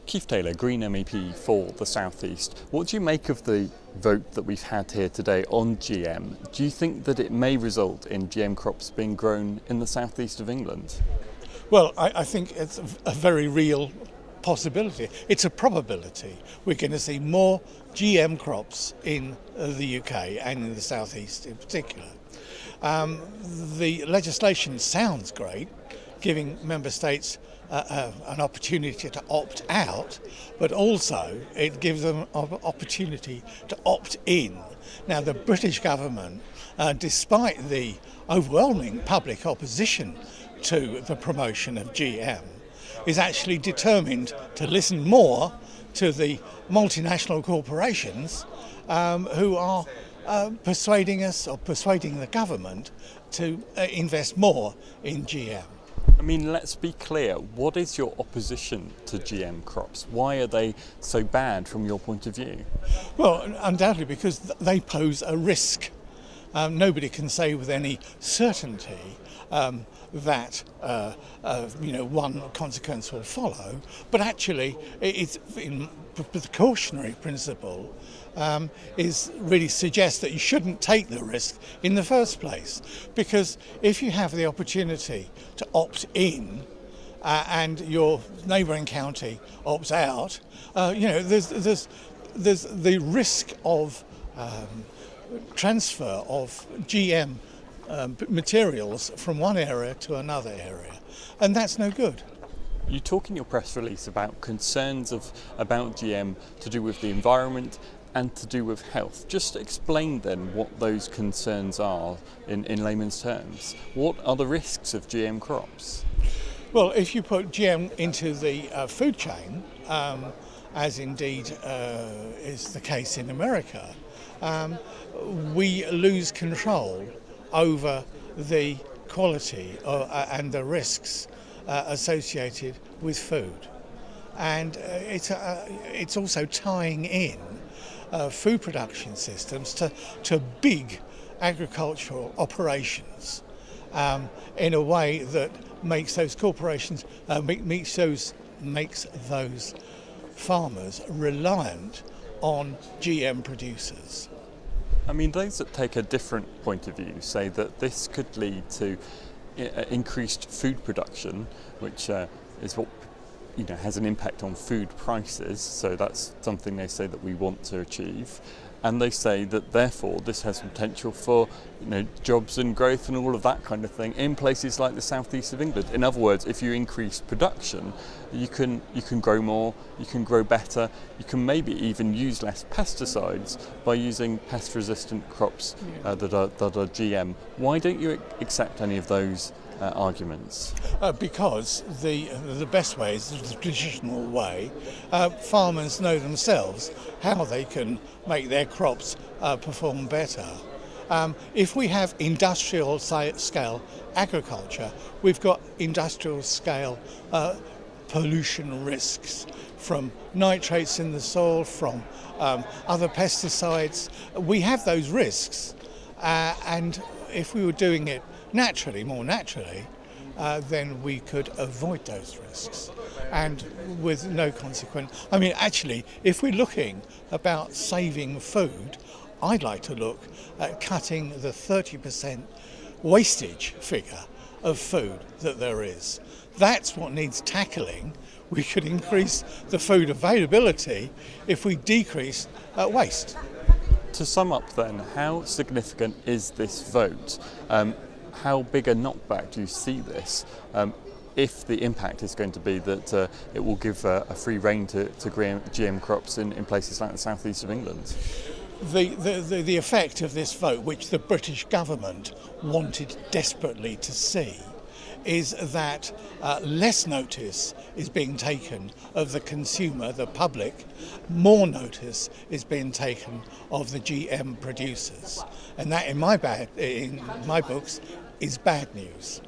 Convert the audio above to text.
Keith Taylor, Green MEP for the South East. What do you make of the vote that we've had here today on GM? Do you think that it may result in GM crops being grown in the South East of England? Well, I think it's a very real possibility. It's a probability. We're going to see more GM crops in the UK and in the South East in particular. The legislation sounds great, giving member states an opportunity to opt out, but also it gives them an opportunity to opt in. Now, the British government, despite the overwhelming public opposition to the promotion of GM, is actually determined to listen more to the multinational corporations who are persuading the government to invest more in GM. I mean, let's be clear. What is your opposition to GM crops? Why are they so bad from your point of view? Well, undoubtedly because they pose a risk. Nobody can say with any certainty that one consequence will follow, but actually it's in precautionary principle is really suggests that you shouldn't take the risk in the first place, because if you have the opportunity to opt in and your neighbouring county opts out, there's the risk of transfer of GM materials from one area to another area, and that's no good. You talk in your press release about concerns about GM to do with the environment and to do with health. Just explain then what those concerns are in layman's terms. What are the risks of GM crops? Well, if you put GM into the food chain, as indeed is the case in America, we lose control over the quality and the risks associated with food. And it's also tying in food production systems to big agricultural operations in a way that makes those corporations, makes those farmers reliant on GM producers. I mean, those that take a different point of view say that this could lead to increased food production, which is what has an impact on food prices. So that's something they say that we want to achieve, and they say that therefore this has potential for jobs and growth and all of that kind of thing in places like the southeast of England. In other words, if you increase production, you can grow more, you can grow better, you can maybe even use less pesticides by using pest-resistant crops that are GM. Why don't you accept any of those arguments? Because the best way is the traditional way. Farmers know themselves how they can make their crops perform better. If we have industrial scale agriculture, we've got industrial scale pollution risks from nitrates in the soil, from other pesticides. We have those risks, and if we were doing it more naturally, then we could avoid those risks and with no consequence. I mean, actually, if we're looking about saving food, I'd like to look at cutting the 30% wastage figure of food that there is. That's what needs tackling. We could increase the food availability if we decrease waste. To sum up then, how significant is this vote? How big a knockback do you see this if the impact is going to be that it will give a free rein to GM crops in places like the southeast of England? The effect of this vote, which the British government wanted desperately to see, is that less notice is being taken of the consumer, the public. More notice is being taken of the GM producers, and that, in my books, is bad news.